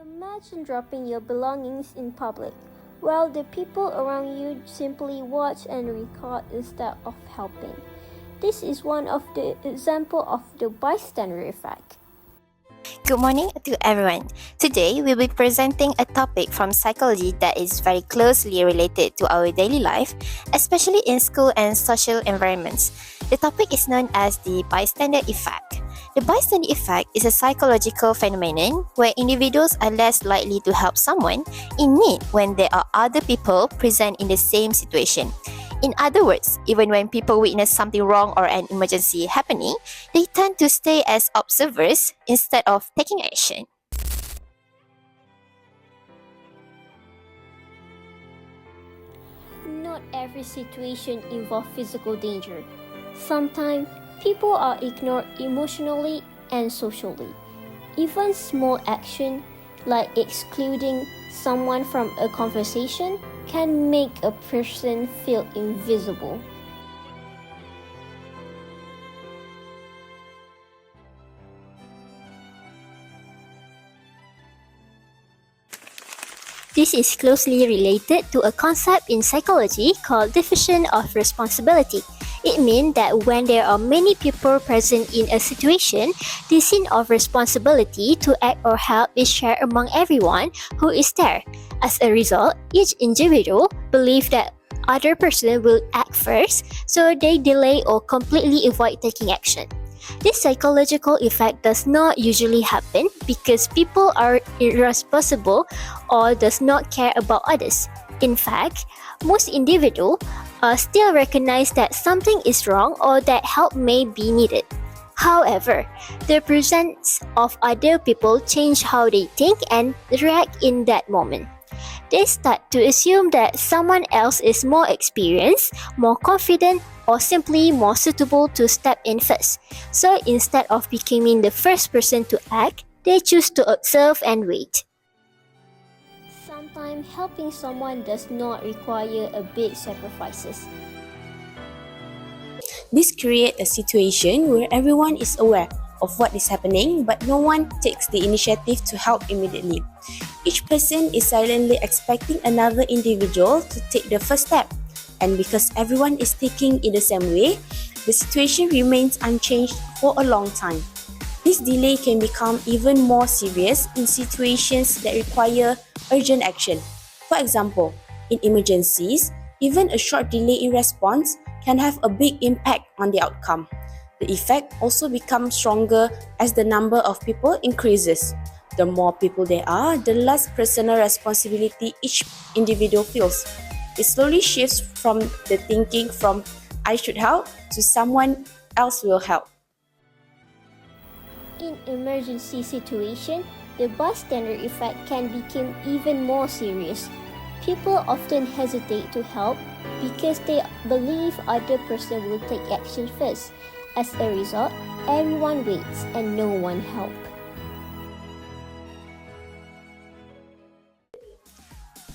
Imagine dropping your belongings in public, while the people around you simply watch and record instead of helping. This is one of the examples of the bystander effect. Good morning to everyone. Today, we'll be presenting a topic from psychology that is very closely related to our daily life, especially in school and social environments. The topic is known as the bystander effect. The bystander effect is a psychological phenomenon where individuals are less likely to help someone in need when there are other people present in the same situation. In other words, even when people witness something wrong or an emergency happening, they tend to stay as observers instead of taking action. Not every situation involves physical danger. Sometimes people are ignored emotionally and socially. Even small action like excluding someone from a conversation can make a person feel invisible. This is closely related to a concept in psychology called diffusion of responsibility. It means that when there are many people present in a situation, the sense of responsibility to act or help is shared among everyone who is there. As a result, each individual believes that other person will act first, so they delay or completely avoid taking action. This psychological effect does not usually happen because people are irresponsible or does not care about others. In fact, most individuals still recognize that something is wrong or that help may be needed. However, the presence of other people change how they think and react in that moment. They start to assume that someone else is more experienced, more confident, or simply more suitable to step in first. So instead of becoming the first person to act, they choose to observe and wait. Sometimes helping someone does not require a big sacrifices. This creates a situation where everyone is aware of what is happening but no one takes the initiative to help immediately. Each person is silently expecting another individual to take the first step, and because everyone is thinking in the same way, the situation remains unchanged for a long time. This delay can become even more serious in situations that require urgent action. For example, in emergencies, even a short delay in response can have a big impact on the outcome. The effect also becomes stronger as the number of people increases. The more people there are, the less personal responsibility each individual feels. It slowly shifts from the thinking from I should help to someone else will help. In emergency situation, the bystander effect can become even more serious. People often hesitate to help because they believe other person will take action first. As a result, everyone waits and no one helps.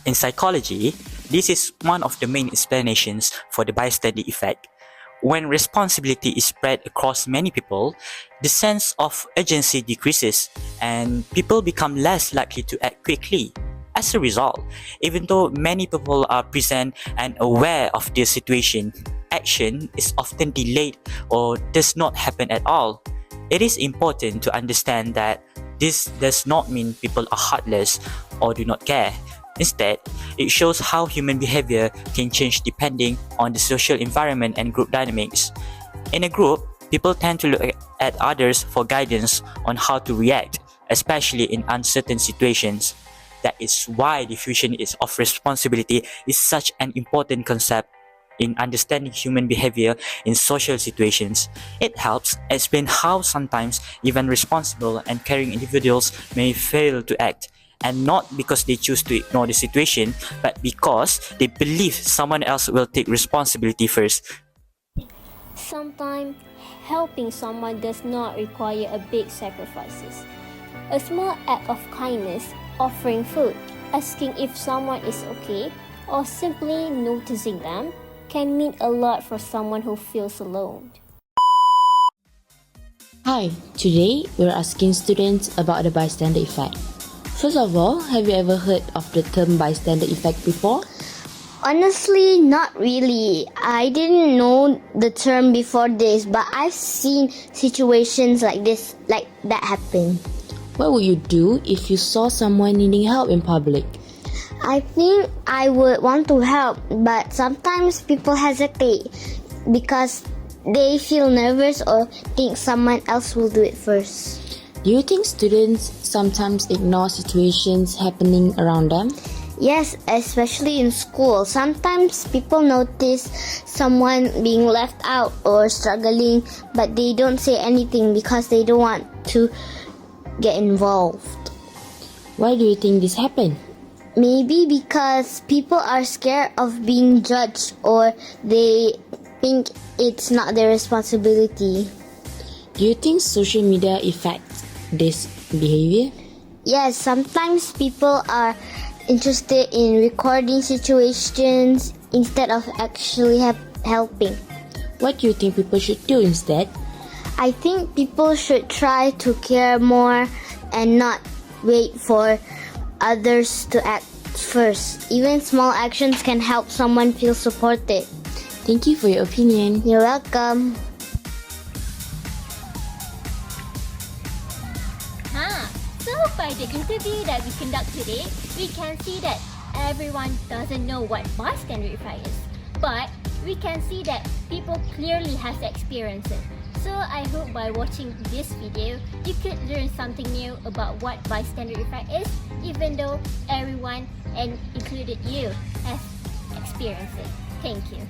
In psychology, this is one of the main explanations for the bystander effect. When responsibility is spread across many people, the sense of urgency decreases and people become less likely to act quickly. As a result, even though many people are present and aware of the situation, action is often delayed or does not happen at all. It is important to understand that this does not mean people are heartless or do not care. Instead, it shows how human behavior can change depending on the social environment and group dynamics. In a group, people tend to look at others for guidance on how to react, especially in uncertain situations. That is why diffusion of responsibility is such an important concept in understanding human behavior in social situations. It helps explain how sometimes even responsible and caring individuals may fail to act, and not because they choose to ignore the situation, but because they believe someone else will take responsibility first. Sometimes helping someone does not require a big sacrifices. A small act of kindness, offering food, asking if someone is okay, or simply noticing them can mean a lot for someone who feels alone. Hi, today we're asking students about the bystander effect. First of all, have you ever heard of the term bystander effect before? Honestly, not really. I didn't know the term before this, but I've seen situations like that happen. What would you do if you saw someone needing help in public? I think I would want to help, but sometimes people hesitate because they feel nervous or think someone else will do it first. Do you think students sometimes ignore situations happening around them? Yes, especially in school. Sometimes people notice someone being left out or struggling, but they don't say anything because they don't want to get involved. Why do you think this happened? Maybe because people are scared of being judged or they think it's not their responsibility. Do you think social media affects this behavior? Yes, sometimes people are interested in recording situations instead of actually helping. What do you think people should do instead? I think people should try to care more and not wait for others to act first. Even small actions can help someone feel supported. Thank you for your opinion. You're welcome. So by the interview that we conduct today, we can see that everyone doesn't know what bystander effect is. But we can see that people clearly has experienced it. So I hope by watching this video, you could learn something new about what bystander effect is, even though everyone, and included you, has experienced it. Thank you.